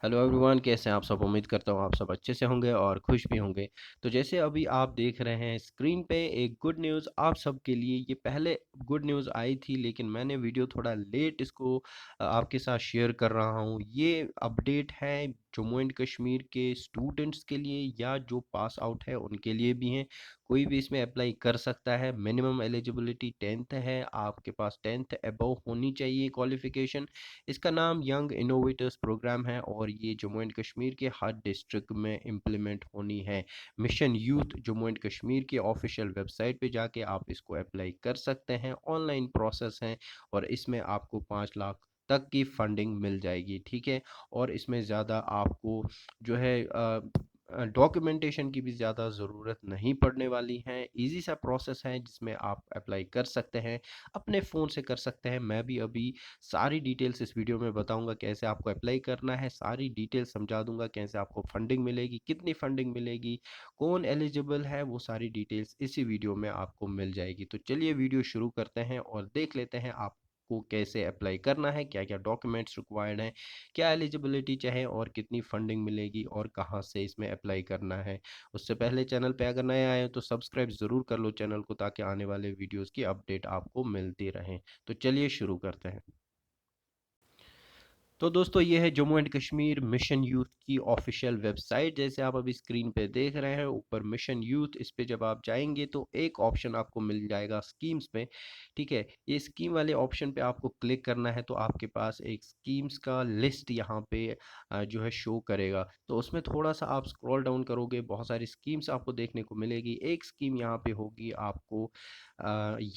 Hello everyone, कैसे हैं आप सब। उम्मीद करता हूँ आप सब अच्छे से होंगे और खुश भी होंगे। तो जैसे अभी आप देख रहे हैं स्क्रीन पे एक गुड न्यूज़ आप सब के लिए। ये पहले गुड न्यूज़ आई थी लेकिन मैंने वीडियो थोड़ा लेट इसको आपके साथ शेयर कर रहा हूँ। ये अपडेट है जम्मू एंड कश्मीर के स्टूडेंट्स के लिए या जो पास आउट है उनके लिए भी हैं। कोई भी इसमें अप्लाई कर सकता है। मिनिमम एलिजिबिलिटी 10th है, आपके पास 10th अबव होनी चाहिए क्वालिफिकेशन। इसका नाम यंग इनोवेटर्स प्रोग्राम है और ये जम्मू एंड कश्मीर के हर डिस्ट्रिक्ट में इम्प्लीमेंट होनी है। Mission youth Jammu and Kashmir के ऑफिशियल वेबसाइट पे जाके आप इसको अप्लाई कर सकते हैं। ऑनलाइन प्रोसेस है और इसमें आपको 5 लाख तक की फंडिंग मिल जाएगी, ठीक है। और इसमें ज़्यादा आपको जो है डॉक्यूमेंटेशन की भी ज़्यादा ज़रूरत नहीं पड़ने वाली है। इजी सा प्रोसेस है जिसमें आप अप्लाई कर सकते हैं, अपने फ़ोन से कर सकते हैं। मैं भी अभी सारी डिटेल्स इस वीडियो में बताऊंगा, कैसे आपको अप्लाई करना है, सारी डिटेल्स समझा दूंगा, कैसे आपको फंडिंग मिलेगी, कितनी फंडिंग मिलेगी, कौन एलिजिबल है, वो सारी डिटेल्स इसी वीडियो में आपको मिल जाएगी। तो चलिए वीडियो शुरू करते हैं और देख लेते हैं आपको कैसे अप्लाई करना है, क्या क्या डॉक्यूमेंट्स रिक्वायर्ड हैं, क्या एलिजिबिलिटी चाहे और कितनी फंडिंग मिलेगी और कहाँ से इसमें अप्लाई करना है। उससे पहले चैनल पे अगर नए आए हो तो सब्सक्राइब ज़रूर कर लो चैनल को, ताकि आने वाले वीडियोज़ की अपडेट आपको मिलती रहे। तो चलिए शुरू करते हैं। तो दोस्तों, ये है Jammu and Kashmir mission youth की ऑफिशियल वेबसाइट। जैसे आप अभी स्क्रीन पे देख रहे हैं ऊपर मिशन यूथ, इस पे जब आप जाएंगे तो एक ऑप्शन आपको मिल जाएगा स्कीम्स पे, ठीक है। ये स्कीम वाले ऑप्शन पे आपको क्लिक करना है तो आपके पास एक स्कीम्स का लिस्ट यहाँ पे जो है शो करेगा। तो उसमें थोड़ा सा आप स्क्रॉल डाउन करोगे, बहुत सारी स्कीम्स आपको देखने को मिलेगी। एक स्कीम यहाँ पे होगी आपको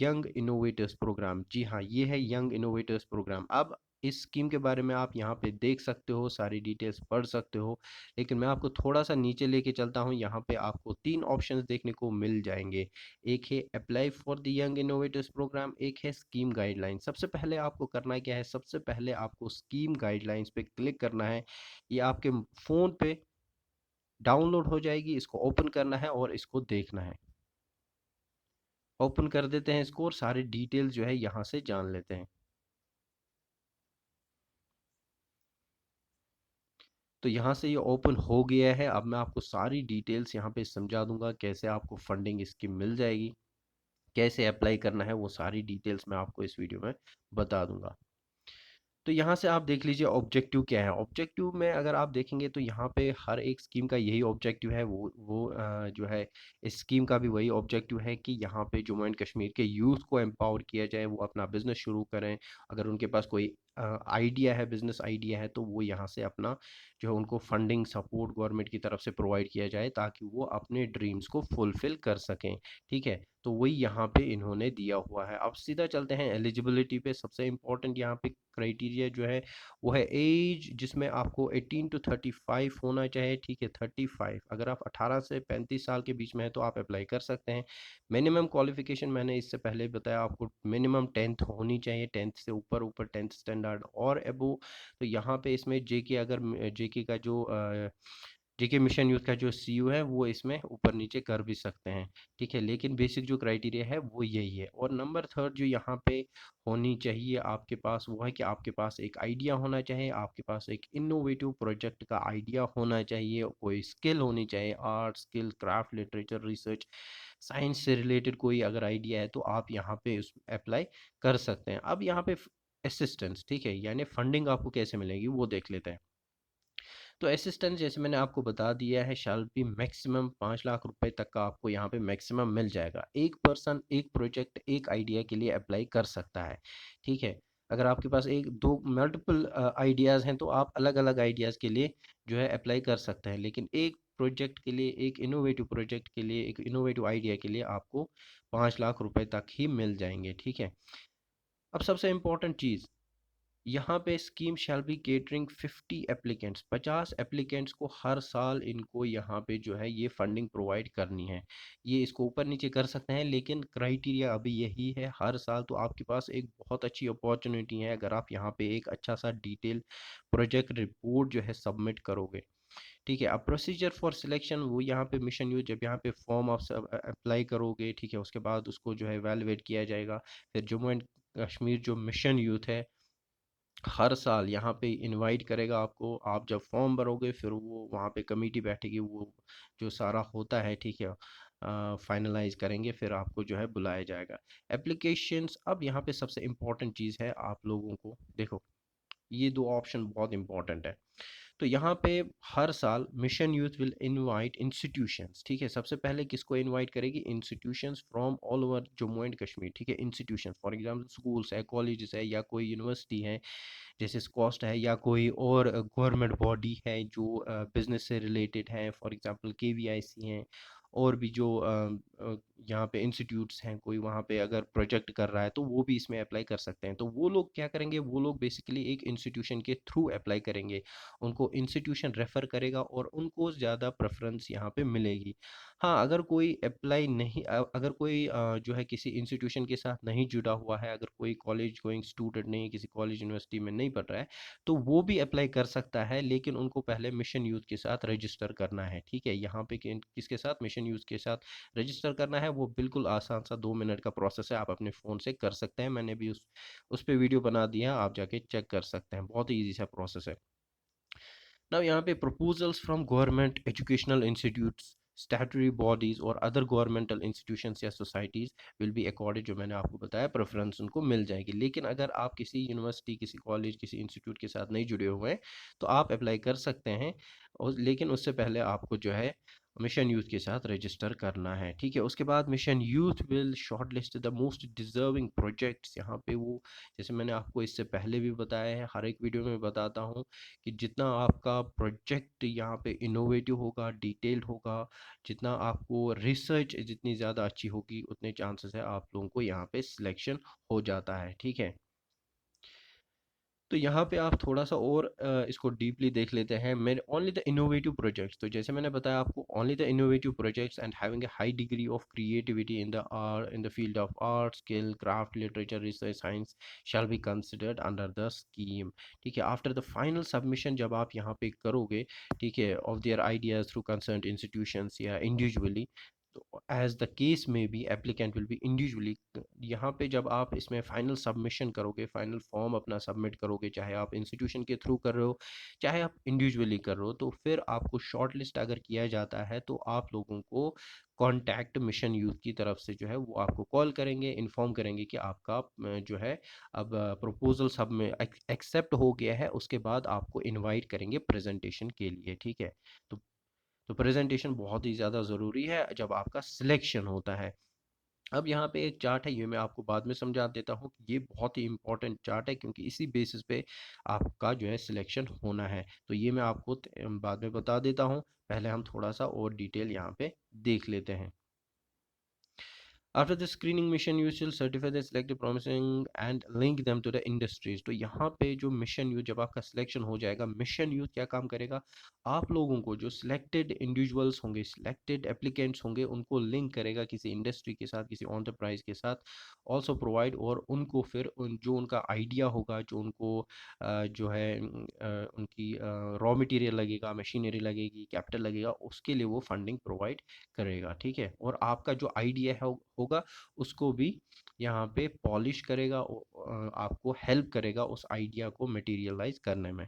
यंग इनोवेटर्स प्रोग्राम। जी हाँ, ये है यंग इनोवेटर्स प्रोग्राम। अब इस स्कीम के बारे में आप यहाँ पे देख सकते हो, सारी डिटेल्स पढ़ सकते हो, लेकिन मैं आपको थोड़ा सा नीचे लेके चलता हूँ। यहाँ पे आपको 3 ऑप्शंस देखने को मिल जाएंगे। एक है apply for the young innovators programme, एक है स्कीम गाइडलाइन। सबसे पहले आपको करना क्या है, सबसे पहले आपको स्कीम गाइडलाइंस पे क्लिक करना है। ये आपके फ़ोन पे डाउनलोड हो जाएगी, इसको ओपन करना है और इसको देखना है। ओपन कर देते हैं इसको और सारी डिटेल्स जो है यहाँ से जान लेते हैं। तो यहाँ से ये ओपन हो गया है। अब मैं आपको सारी डिटेल्स यहाँ पे समझा दूंगा, कैसे आपको फंडिंग इसकी मिल जाएगी, कैसे अप्लाई करना है, वो सारी डिटेल्स मैं आपको इस वीडियो में बता दूंगा। तो यहाँ से आप देख लीजिए ऑब्जेक्टिव क्या है। ऑब्जेक्टिव में अगर आप देखेंगे तो यहाँ पे हर एक स्कीम का यही ऑब्जेक्टिव है। वो जो है इस स्कीम का भी वही ऑब्जेक्टिव है कि यहाँ पे जम्मू एंड कश्मीर के यूथ को एम्पावर किया जाए, वो अपना बिजनेस शुरू करें। अगर उनके पास कोई आइडिया है, बिजनेस आइडिया है, तो वो यहाँ से अपना जो है उनको फंडिंग सपोर्ट गवर्नमेंट की तरफ से प्रोवाइड किया जाए, ताकि वो अपने ड्रीम्स को फुलफिल कर सकें, ठीक है। तो वही यहाँ पे इन्होंने दिया हुआ है। अब सीधा चलते हैं एलिजिबिलिटी पे। सबसे इम्पोर्टेंट यहाँ पे क्राइटेरिया जो है वो है एज, जिसमें आपको 18 to 35 होना चाहिए, ठीक है। 35, अगर आप 18 से 35 साल के बीच में है तो आप अप्लाई कर सकते हैं। मिनिमम क्वालिफिकेशन मैंने इससे पहले बताया आपको, मिनिमम 10th होनी चाहिए, 10th से ऊपर ऊपर 10th स्टैंडर्ड और एबो। तो यहाँ पे इसमें जेके, अगर जेके का जो जेके मिशन यूथ का जो सीयू है वो इसमें ऊपर नीचे कर भी सकते हैं, ठीक है। लेकिन बेसिक जो क्राइटेरिया है वो यही है। और नंबर थर्ड जो यहाँ पे होनी चाहिए आपके पास, वो है कि आपके पास एक आइडिया होना चाहिए, आपके पास एक इनोवेटिव प्रोजेक्ट का आइडिया होना चाहिए, कोई स्किल होनी चाहिए, art skill, craft, literature, research, science से रिलेटेड कोई अगर आइडिया है तो आप यहाँ पे उस अप्लाई कर सकते हैं। अब यहाँ पे असिस्टेंस, ठीक है, यानी फंडिंग आपको कैसे मिलेगी वो देख लेते हैं। तो असिस्टेंस जैसे मैंने आपको बता दिया है, शैल बी मैक्सिमम 5 लाख रुपए तक का आपको यहाँ पे मैक्सिमम मिल जाएगा। एक पर्सन एक प्रोजेक्ट एक आइडिया के लिए अप्लाई कर सकता है, ठीक है। अगर आपके पास एक दो मल्टीपल आइडियाज़ हैं तो आप अलग अलग आइडियाज़ के लिए जो है अप्लाई कर सकते हैं, लेकिन एक प्रोजेक्ट के लिए, एक इनोवेटिव प्रोजेक्ट के लिए, एक इनोवेटिव आइडिया के लिए आपको 5 लाख रुपए तक ही मिल जाएंगे, ठीक है। अब सबसे इम्पोर्टेंट चीज़, यहाँ पे scheme shall be catering 50 applicants, 50 applicants को हर साल इनको यहाँ पे जो है ये फंडिंग प्रोवाइड करनी है। ये इसको ऊपर नीचे कर सकते हैं लेकिन क्राइटेरिया अभी यही है हर साल। तो आपके पास एक बहुत अच्छी अपॉर्चुनिटी है अगर आप यहाँ पे एक अच्छा सा डिटेल प्रोजेक्ट रिपोर्ट जो है सबमिट करोगे, ठीक है। अब प्रोसीजर फॉर सिलेक्शन, वो यहाँ पे मिशन यूथ जब यहाँ पे फॉर्म आप अप्लाई करोगे, ठीक है, उसके बाद उसको जो है वैलिडेट किया जाएगा। फिर जम्मू एंड कश्मीर जो मिशन यूथ है हर साल यहाँ पे इनवाइट करेगा आपको। आप जब फॉर्म भरोगे फिर वो वहाँ पे कमेटी बैठेगी, वो जो सारा होता है, ठीक है, फाइनलाइज करेंगे, फिर आपको जो है बुलाया जाएगा। एप्लीकेशंस, अब यहाँ पे सबसे इम्पोर्टेंट चीज़ है, आप लोगों को देखो ये दो ऑप्शन बहुत इंपॉर्टेंट है। तो यहाँ पे हर साल mission youth will invite institutions, ठीक है, सबसे पहले किसको इनवाइट करेगी, institutions from all over Jammu and Kashmir, ठीक है, इंस्टीट्यूशन फॉर एग्जांपल स्कूल्स है, कॉलेजेस है, या कोई यूनिवर्सिटी है जैसे स्कॉस्ट है, या कोई और गवर्नमेंट बॉडी है जो बिजनेस से रिलेटेड है, फॉर एग्जांपल केवीआईसी हैं, और भी जो यहाँ पे इंस्टीट्यूट्स हैं, कोई वहाँ पे अगर प्रोजेक्ट कर रहा है तो वो भी इसमें अप्लाई कर सकते हैं। तो वो लोग क्या करेंगे, वो लोग बेसिकली एक इंस्टीट्यूशन के थ्रू अप्लाई करेंगे, उनको इंस्टीट्यूशन रेफर करेगा और उनको ज़्यादा प्रेफरेंस यहाँ पे मिलेगी। हाँ, अगर कोई अप्लाई नहीं अगर कोई जो है किसी इंस्टीट्यूशन के साथ नहीं जुड़ा हुआ है, अगर कोई कॉलेज गोइंग स्टूडेंट नहीं, किसी कॉलेज यूनिवर्सिटी में नहीं पढ़ रहा है, तो वो भी अप्लाई कर सकता है, लेकिन उनको पहले मिशन यूथ के साथ रजिस्टर करना है, ठीक है। यहाँ पे किसके साथ, मिशन यूथ के साथ रजिस्टर करना है। वो बिल्कुल आसान सा 2 मिनट का प्रोसेस है, आप अपने फ़ोन से कर सकते हैं। मैंने भी उस पे वीडियो बना दिया, आप जाके चेक कर सकते हैं, बहुत ही ईजी सा प्रोसेस है। नाउ यहाँ पे proposals from government educational institutes, statutory bodies और अदर गवर्नमेंटल इंस्टीट्यूशंस या सोसाइटीज विल बी अकॉर्डेड, जो मैंने आपको बताया, प्रेफरेंस उनको मिल जाएगी। लेकिन अगर आप किसी यूनिवर्सिटी, किसी कॉलेज, किसी इंस्टीट्यूट के साथ नहीं जुड़े हुए हैं तो आप अप्लाई कर सकते हैं, और लेकिन उससे पहले आपको जो है मिशन यूथ के साथ रजिस्टर करना है, ठीक है। उसके बाद mission youth will short list the most deserving projects. यहाँ पे वो, जैसे मैंने आपको इससे पहले भी बताया है, हर एक वीडियो में बताता हूँ कि जितना आपका प्रोजेक्ट यहाँ पे इनोवेटिव होगा, डिटेल्ड होगा, जितना आपको रिसर्च जितनी ज़्यादा अच्छी होगी, उतने चांसेस है आप लोगों को यहाँ पे सिलेक्शन हो जाता है, ठीक है। तो यहाँ पे आप थोड़ा सा और इसको डीपली देख लेते हैं। मेरे ओनली द इनोवेटिव प्रोजेक्ट्स, तो जैसे मैंने बताया आपको, only the innovative projects and having a high degree of creativity in the field of art, skill, craft, literature, research, science shall be considered under the scheme, ठीक है। After the final submission, जब आप यहाँ पे करोगे, ठीक है, of their ideas through concern institutions या इंडिविजुअली, तो एज द केस में be applicant will be individually, यहाँ पे जब आप इसमें फाइनल सबमिशन करोगे, फाइनल फॉर्म अपना सबमिट करोगे, चाहे आप इंस्टीट्यूशन के थ्रू कर रहे हो, चाहे आप इंडिविजुअली कर रहे हो, तो फिर आपको शॉर्ट लिस्ट अगर किया जाता है तो आप लोगों को कॉन्टैक्ट मिशन यूथ की तरफ से जो है वो आपको कॉल करेंगे, इन्फॉर्म करेंगे कि आपका जो है अब प्रपोजल सब में एक्सेप्ट हो गया है। उसके बाद आपको इनवाइट करेंगे प्रेजेंटेशन के लिए, ठीक है। तो तो प्रेजेंटेशन बहुत ही ज़्यादा ज़रूरी है जब आपका सिलेक्शन होता है। अब यहाँ पे एक चार्ट है, ये मैं आपको बाद में समझा देता हूँ कि ये बहुत ही इंपॉर्टेंट चार्ट है, क्योंकि इसी बेसिस पे आपका जो है सिलेक्शन होना है। तो ये मैं आपको बाद में बता देता हूँ, पहले हम थोड़ा सा और डिटेल यहाँ पे देख लेते हैं। After the screening mission you shall certify the selected promising and link them to the industries। तो यहाँ पे जो मिशन यूथ, जब आपका सिलेक्शन हो जाएगा, मिशन यूथ क्या काम करेगा, आप लोगों को जो सिलेक्टेड इंडिविजुअल्स होंगे, सिलेक्टेड एप्लीकेंट्स होंगे, उनको लिंक करेगा किसी इंडस्ट्री के साथ, किसी एंटरप्राइज के साथ, ऑल्सो प्रोवाइड, और उनको फिर जो उनका आइडिया होगा, जो उनको जो है उनकी रॉ मटेरियल लगेगा, मशीनरी लगेगी, कैपिटल लगेगा, उसके लिए वो फंडिंग प्रोवाइड करेगा, ठीक है। और आपका जो आइडिया है होगा, उसको भी यहाँ पे पॉलिश करेगा, आपको हेल्प करेगा उस आइडिया को मटेरियलाइज करने में।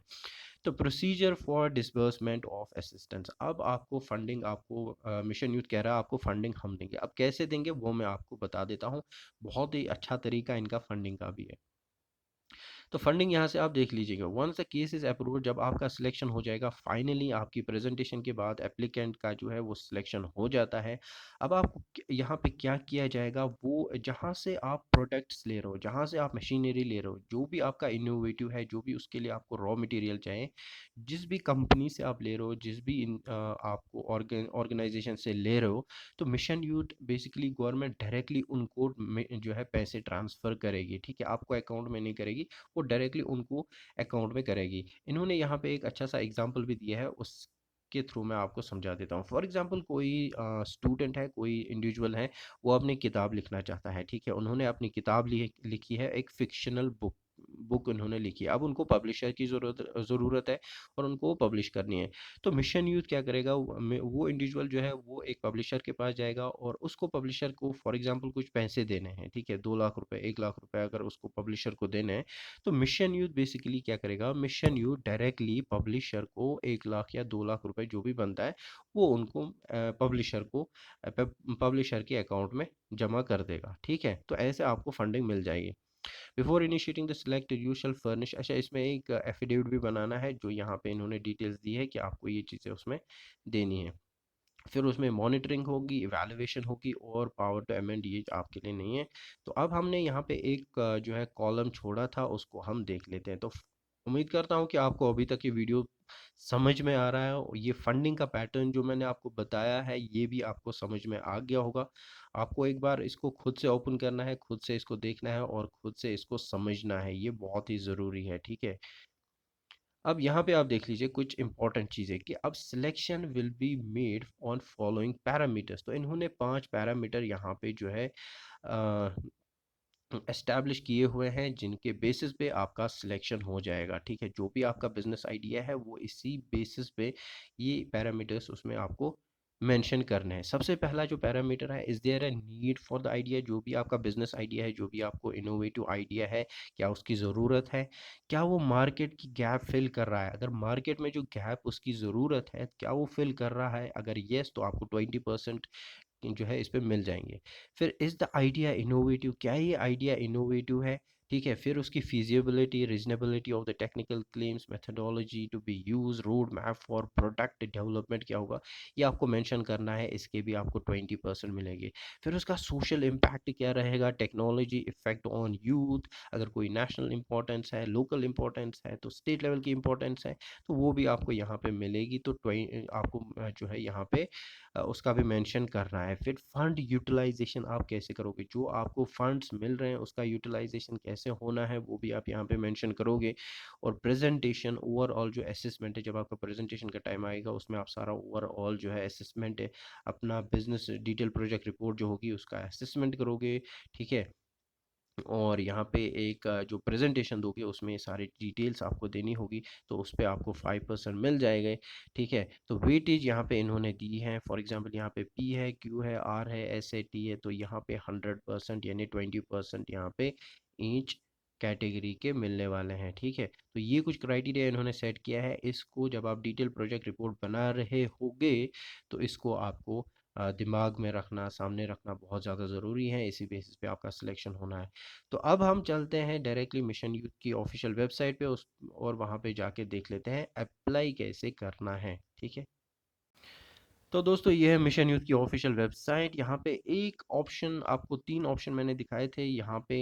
तो procedure for disbursement of assistance, अब आपको फंडिंग, आपको मिशन यूथ कह रहा है आपको फंडिंग हम देंगे। अब कैसे देंगे वो मैं आपको बता देता हूँ, बहुत ही अच्छा तरीका इनका फंडिंग का भी है। तो फंडिंग यहाँ से आप देख लीजिएगा, once the case is approved, जब आपका सिलेक्शन हो जाएगा, फाइनली आपकी प्रेजेंटेशन के बाद एप्लीकेंट का जो है वो सिलेक्शन हो जाता है। अब आपको यहाँ पे क्या किया जाएगा, वो जहाँ से आप प्रोडक्ट्स ले रहे हो, जहाँ से आप मशीनरी ले रहे हो, जो भी आपका इनोवेटिव है, जो भी उसके लिए आपको रॉ मटेरियल चाहिए, जिस भी कंपनी से आप ले रहे हो, जिस भी आपको ऑर्गेनाइजेशन से ले रहे हो, तो mission youth basically government directly उनको जो है पैसे ट्रांसफ़र करेगी, ठीक है, आपको अकाउंट में नहीं करेगी, वो डायरेक्टली उनको अकाउंट में करेगी। इन्होंने यहाँ पे एक अच्छा सा एग्जांपल भी दिया है, उस के थ्रू मैं आपको समझा देता हूँ। फॉर एग्जांपल कोई स्टूडेंट है, कोई इंडिविजुअल है, वो अपनी किताब लिखना चाहता है, ठीक है, उन्होंने अपनी किताब लिखी है, एक फिक्शनल बुक उन्होंने लिखी है, अब उनको पब्लिशर की ज़रूरत है और उनको वो पब्लिश करनी है। तो मिशन यूथ क्या करेगा, वो इंडिविजुअल जो है वो एक पब्लिशर के पास जाएगा और उसको पब्लिशर को फॉर एग्जांपल कुछ पैसे देने हैं, ठीक है, 2 लाख रुपए 1 लाख रुपए अगर उसको पब्लिशर को देने हैं, तो मिशन यूथ बेसिकली क्या करेगा, मिशन यूथ डायरेक्टली पब्लिशर को 1 लाख या 2 लाख रुपए जो भी बनता है वो उनको पब्लिशर को पब्लिशर के अकाउंट में जमा कर देगा, ठीक है। तो ऐसे आपको फंडिंग मिल जाएगी। Before initiating the select you shall furnish, अच्छा इसमें एक एफिडेविट भी बनाना है जो यहाँ पे इन्होंने डिटेल्स दी है कि आपको ये चीज़ें उसमें देनी है। फिर उसमें मॉनिटरिंग होगी, इवैल्यूएशन होगी और पावर टू अमेंड ये आपके लिए नहीं है। तो अब हमने यहाँ पे एक जो है कॉलम छोड़ा था उसको हम देख लेते हैं। तो उम्मीद करता हूँ कि आपको अभी तक ये वीडियो समझ में आ रहा है और ये फंडिंग का पैटर्न जो मैंने आपको बताया है ये भी आपको समझ में आ गया होगा। आपको एक बार इसको खुद से ओपन करना है, खुद से इसको देखना है और खुद से इसको समझना है, ये बहुत ही ज़रूरी है, ठीक है। अब यहाँ पे आप देख लीजिए कुछ इंपॉर्टेंट चीज़ें कि अब selection will be made on following parameters, तो इन्होंने 5 पैरामीटर यहाँ पे जो है एस्टैब्लिश किए हुए हैं जिनके बेसिस पे आपका सिलेक्शन हो जाएगा, ठीक है। जो भी आपका बिजनेस आइडिया है वो इसी बेसिस पे ये पैरामीटर्स उसमें आपको मेंशन करने हैं। सबसे पहला जो पैरामीटर है, is there a need for the idea, जो भी आपका बिजनेस आइडिया है, जो भी आपको इनोवेटिव आइडिया है, क्या उसकी ज़रूरत है, क्या वो मार्केट की गैप फिल कर रहा है, अगर मार्केट में जो गैप उसकी ज़रूरत है क्या वो फिल कर रहा है, अगर येस तो आपको 20% जो है इस पे मिल जाएंगे। फिर इज़ द आइडिया इनोवेटिव, क्या ये आइडिया इनोवेटिव है, ठीक है। फिर उसकी feasibility, reasonability of the technical claims, methodology to be use, road map for product development क्या होगा, ये आपको मेंशन करना है, इसके भी आपको 20% मिलेंगे। फिर उसका सोशल इम्पैक्ट क्या रहेगा, टेक्नोलॉजी इफेक्ट ऑन यूथ, अगर कोई नेशनल इंपॉर्टेंस है, लोकल इंपॉर्टेंस है, तो स्टेट लेवल की इंपॉर्टेंस है, तो वो भी आपको यहाँ पे मिलेगी। तो आपको जो है यहाँ पे उसका भी मेंशन करना है। फिर फंड यूटिलाइजेशन आप कैसे करोगे, जो आपको फंड्स मिल रहे हैं उसका यूटिलाइजेशन कैसे होना है वो भी आप यहाँ पे मेंशन करोगे। और प्रेजेंटेशन ओवरऑल जो असेसमेंट है, जब आपका प्रेजेंटेशन का टाइम आएगा उसमें आप सारा ओवरऑल जो है असेसमेंट है, अपना बिजनेस डिटेल प्रोजेक्ट रिपोर्ट जो होगी उसका असेसमेंट करोगे, ठीक है। और यहाँ पे एक जो प्रेजेंटेशन दोगे उसमें सारी डिटेल्स आपको देनी होगी, तो उस पे आपको 5% मिल जाएगा, ठीक है। तो वेटेज यहाँ पे इन्होंने दी है, फॉर एग्जांपल यहाँ पे पी है, क्यू है, आर है, एस है, टी है, तो यहाँ पे 100% यानी 20% यहाँ पे ईच कैटेगरी के मिलने वाले हैं, ठीक है। तो ये कुछ क्राइटेरिया इन्होंने सेट किया है, इसको जब आप डिटेल प्रोजेक्ट रिपोर्ट बना रहे होगे तो इसको आपको दिमाग में रखना, सामने रखना बहुत ज़्यादा ज़रूरी है, इसी बेसिस पे आपका सिलेक्शन होना है। तो अब हम चलते हैं डायरेक्टली मिशन यूथ की ऑफिशियल वेबसाइट पे उस और वहाँ पे जाके देख लेते हैं अप्लाई कैसे करना है, ठीक है। तो दोस्तों ये है मिशन यूथ की ऑफिशियल वेबसाइट। यहाँ पे एक ऑप्शन आपको, 3 ऑप्शन मैंने दिखाए थे, यहाँ पे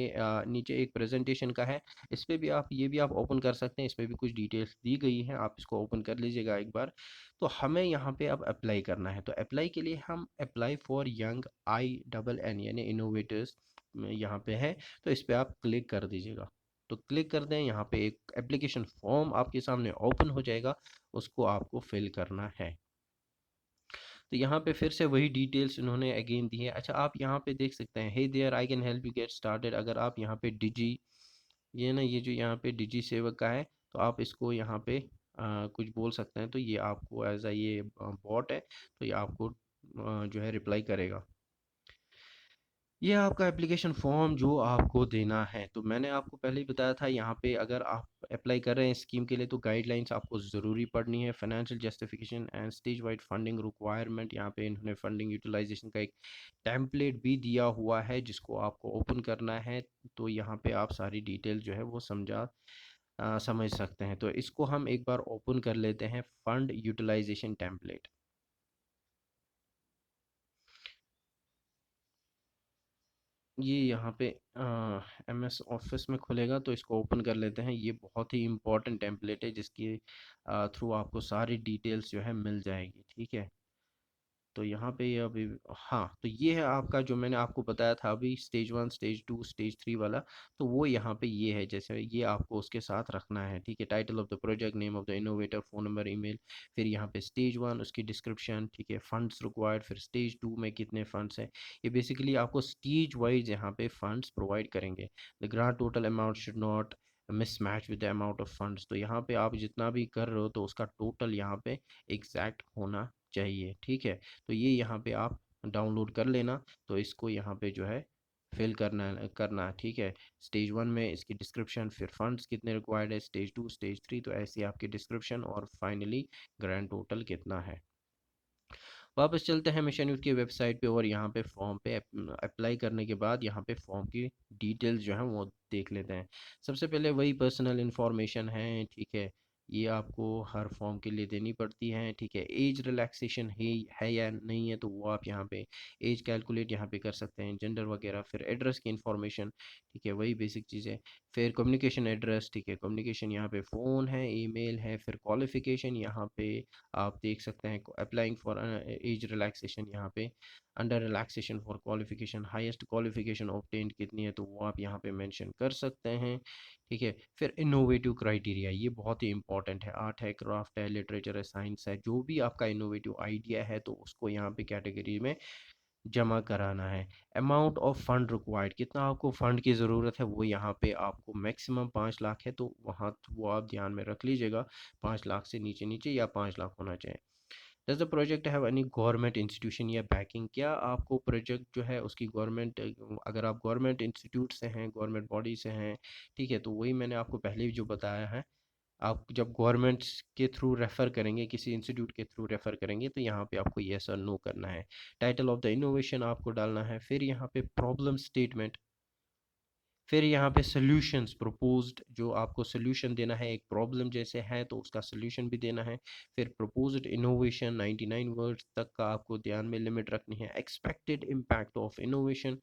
नीचे एक प्रेजेंटेशन का है, इस पे भी आप, ये भी आप ओपन कर सकते हैं, इस पे भी कुछ डिटेल्स दी गई हैं, आप इसको ओपन कर लीजिएगा एक बार। तो हमें यहाँ पे अब अप्लाई करना है, तो अप्लाई के लिए हम अप्लाई फॉर यंग INN यानी इनोवेटर्स यहाँ पे है, तो इस पे आप क्लिक कर दीजिएगा। तो क्लिक कर दें, यहाँ पे एक एप्लीकेशन फॉर्म आपके सामने ओपन हो जाएगा, उसको आपको फिल करना है। तो यहाँ पे फिर से वही डिटेल्स इन्होंने अगेन दी है। अच्छा आप यहाँ पे देख सकते हैं, hey there I can help you get started, अगर आप यहाँ पे डिजी, ये ना ये जो यहाँ पे डिजी सेवक का है, तो आप इसको यहाँ पे कुछ बोल सकते हैं, तो ये आपको एज अ ये बॉट है, तो ये आपको जो है रिप्लाई करेगा। ये आपका एप्लीकेशन फॉर्म जो आपको देना है, तो मैंने आपको पहले ही बताया था, यहाँ पे अगर आप अप्लाई कर रहे हैं स्कीम के लिए तो गाइडलाइंस आपको ज़रूरी पढ़नी है। Financial justification and stage wide funding requirement, यहाँ पे इन्होंने फंडिंग यूटिलाइजेशन का एक टेम्पलेट भी दिया हुआ है जिसको आपको ओपन करना है। तो यहाँ पे आप सारी डिटेल जो है वो समझ सकते हैं। तो इसको हम एक बार ओपन कर लेते हैं, फंड यूटिलाइजेशन टेम्पलेट। ये यहाँ पे MS ऑफिस में खुलेगा, तो इसको ओपन कर लेते हैं। ये बहुत ही इम्पोर्टेंट टेम्पलेट है जिसकी थ्रू आपको सारी डिटेल्स जो है मिल जाएगी, ठीक है। तो यहाँ पे ये अभी, हाँ, तो ये है आपका जो मैंने आपको बताया था अभी, स्टेज 1 स्टेज 2 स्टेज 3 वाला, तो वो यहाँ पे ये है, जैसे ये आपको उसके साथ रखना है, ठीक है। Title of the project, name of the innovator, phone number, email, फिर यहाँ पे स्टेज 1 उसकी डिस्क्रिप्शन, ठीक है, फंड्स रिक्वायर्ड, फिर स्टेज 2 में कितने फंड्स हैं, ये बेसिकली आपको स्टेज वाइज यहाँ पे फंड्स प्रोवाइड करेंगे। The grant total amount should not mismatch with the amount of funds. तो यहाँ पे आप जितना भी कर रहे हो तो उसका टोटल यहाँ पे एग्जैक्ट होना चाहिए, ठीक है। तो ये यहाँ पे आप डाउनलोड कर लेना। तो इसको यहाँ पे जो है फिल करना है, ठीक है। स्टेज 1 में इसकी डिस्क्रिप्शन, फिर फंड्स कितने रिक्वायर्ड है, स्टेज 2, स्टेज 3, तो ऐसी आपकी डिस्क्रिप्शन, और फाइनली ग्रैंड टोटल कितना है। वापस चलते हैं मिशन यूथ की वेबसाइट पे, और यहाँ पे फॉर्म पे अप्लाई करने के बाद यहाँ पे फॉर्म की डिटेल्स जो हैं वो देख लेते हैं। सबसे पहले वही पर्सनल इन्फॉर्मेशन है, ठीक है। ये आपको हर फॉर्म के लिए देनी पड़ती है, ठीक है। एज रिलैक्सेशन है या नहीं है, तो वो आप यहाँ पे एज कैलकुलेट यहाँ पे कर सकते हैं, जेंडर वगैरह। फिर एड्रेस की इन्फॉर्मेशन, ठीक है, वही बेसिक चीज़ें। फिर कम्युनिकेशन एड्रेस, ठीक है, कम्युनिकेशन यहाँ पे फ़ोन है, ईमेल है। फिर क्वालिफिकेशन यहाँ पे आप देख सकते हैं, अप्लाइंग फॉर एज रिलैक्सेशन, यहाँ पे under relaxation for qualification, highest qualification obtained कितनी है, तो वो आप यहाँ पे मेंशन कर सकते हैं, ठीक है। फिर इनोवेटिव क्राइटेरिया, ये बहुत ही इंपॉर्टेंट है। आर्ट है, क्राफ्ट है, लिटरेचर है, साइंस है, जो भी आपका इनोवेटिव आइडिया है तो उसको यहाँ पे कैटेगरी में जमा कराना है। अमाउंट ऑफ फंड रिक्वायर्ड, कितना आपको फ़ंड की ज़रूरत है, वो यहाँ पे आपको मैक्सिमम 5 लाख है, तो वहाँ वो आप ध्यान में रख लीजिएगा। 5 लाख से नीचे नीचे या 5 लाख होना चाहिए। Does the project have any government institution या बैकिंग, क्या आपको प्रोजेक्ट जो है उसकी गवर्नमेंट, अगर आप गवर्नमेंट इंस्टीट्यूट से हैं, गवर्नमेंट बॉडी से हैं, ठीक है, तो वही मैंने आपको पहले भी जो बताया है। आप जब गवर्नमेंट्स के थ्रू रेफ़र करेंगे, किसी इंस्टीट्यूट के थ्रू रेफ़र करेंगे, तो यहाँ पे आपको येस और नो करना है। टाइटल ऑफ द इनोवेशन आपको डालना है। फिर यहाँ पे प्रॉब्लम स्टेटमेंट, फिर यहाँ पे सॉल्यूशंस प्रपोज्ड, जो आपको सॉल्यूशन देना है, एक प्रॉब्लम जैसे है तो उसका सॉल्यूशन भी देना है। फिर प्रपोज्ड इनोवेशन 99 वर्ड्स तक का आपको ध्यान में लिमिट रखनी है। एक्सपेक्टेड इम्पैक्ट ऑफ इनोवेशन,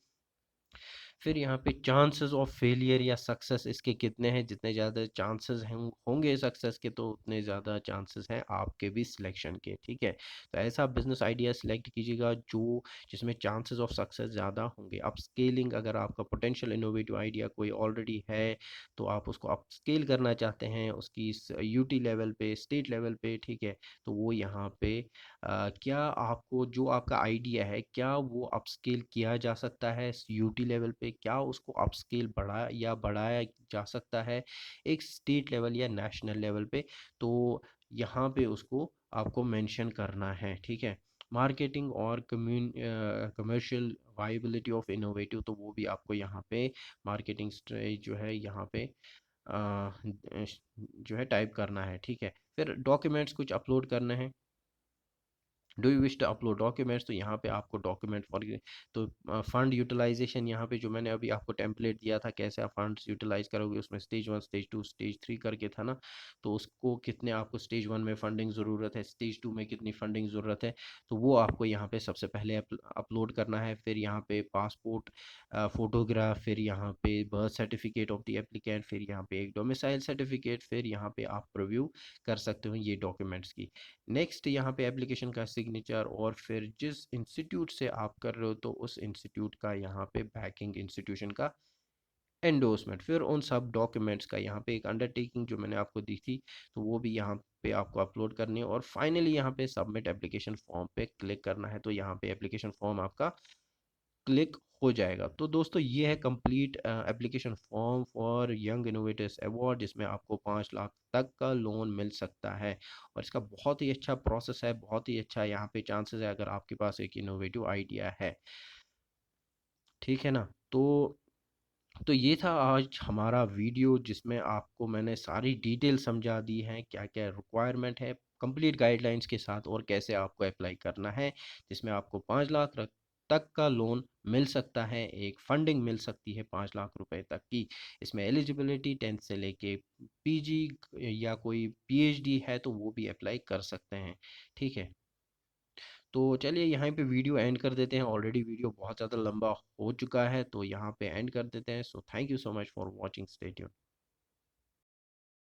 फिर यहाँ पे चांसेस ऑफ फेलियर या सक्सेस इसके कितने हैं, जितने ज़्यादा चांसेस हैं होंगे सक्सेस के, तो उतने ज़्यादा चांसेस हैं आपके भी सिलेक्शन के, ठीक है। तो ऐसा बिजनेस आइडिया सिलेक्ट कीजिएगा जो जिसमें चांसेस ऑफ सक्सेस ज़्यादा होंगे। अप स्केलिंग, अगर आपका पोटेंशियल इनोवेटिव आइडिया कोई ऑलरेडी है तो आप उसको अप स्केल करना चाहते हैं उसकी यूटी लेवल पे, स्टेट लेवल पे, ठीक है, तो वो यहाँ पे क्या आपको जो आपका आइडिया है क्या वो अपस्केल किया जा सकता है यूटी लेवल पे, क्या उसको अपस्केल बढ़ाया जा सकता है एक स्टेट लेवल या नेशनल लेवल पे, तो यहाँ पे उसको आपको मेंशन करना है, ठीक है। मार्केटिंग और कमर्शियल वाइबिलिटी ऑफ इनोवेटिव, तो वो भी आपको यहाँ पे मार्केटिंग स्ट्रेट जो है यहाँ पे जो है टाइप करना है, ठीक है। फिर डॉक्यूमेंट्स कुछ अपलोड करने हैं। Do you wish to upload documents, तो यहाँ पे आपको डॉक्यूमेंट फॉर, तो फंड यूटिलाइजेशन, यहाँ पे जो मैंने अभी आपको टेम्पलेट दिया था कैसे आप फंड्स यूटिलाइज करोगे, उसमें स्टेज 1, स्टेज 2, स्टेज 3 करके था ना। तो उसको कितने आपको स्टेज 1 में फंडिंग ज़रूरत है, स्टेज 2 में कितनी फंडिंग ज़रूरत है, तो वो आपको यहाँ पे सबसे पहले अपलोड करना है। फिर यहाँ पे पासपोर्ट फोटोग्राफ, फिर यहाँ पे birth certificate of the applicant, फिर यहाँ पे एक डोमिसाइल सर्टिफिकेट, फिर यहाँ पे आप प्रीव्यू कर सकते हो ये डॉक्यूमेंट्स की। नेक्स्ट यहाँ पे एप्लीकेशन का सिग्नेचर, और फिर जिस इंस्टीट्यूट से आप कर रहे हो तो उस इंस्टीट्यूट का यहाँ पे बैकिंग इंस्टीट्यूशन का एंडोर्समेंट। फिर उन सब डॉक्यूमेंट्स का यहाँ पे एक अंडरटेकिंग जो मैंने आपको दी थी, तो वो भी यहाँ पे आपको अपलोड करनी है। और फाइनली यहाँ पे सबमिट एप्लीकेशन फॉर्म पे क्लिक करना है, तो यहाँ पे एप्लीकेशन फॉर्म आपका क्लिक हो जाएगा। तो दोस्तों ये है complete application form for young innovators award, जिसमें आपको 5 लाख तक का लोन मिल सकता है। और इसका बहुत ही अच्छा प्रोसेस है, बहुत ही अच्छा यहाँ पे चांसेस है अगर आपके पास एक इनोवेटिव आइडिया है, ठीक है ना। तो ये था आज हमारा वीडियो, जिसमें आपको मैंने सारी डिटेल समझा दी है, क्या क्या रिक्वायरमेट है कंप्लीट गाइडलाइंस के साथ, और कैसे आपको अप्लाई करना है, जिसमें आपको 5 लाख तक का लोन मिल सकता है, एक फंडिंग मिल सकती है 5 लाख रुपए तक की। इसमें एलिजिबिलिटी 10th से लेके पीजी या कोई पीएचडी है तो वो भी अप्लाई कर सकते हैं, ठीक है। तो चलिए यहाँ पे वीडियो एंड कर देते हैं, ऑलरेडी वीडियो बहुत ज़्यादा लंबा हो चुका है, तो यहाँ पे एंड कर देते हैं। So thank you so much for watching, stay tuned.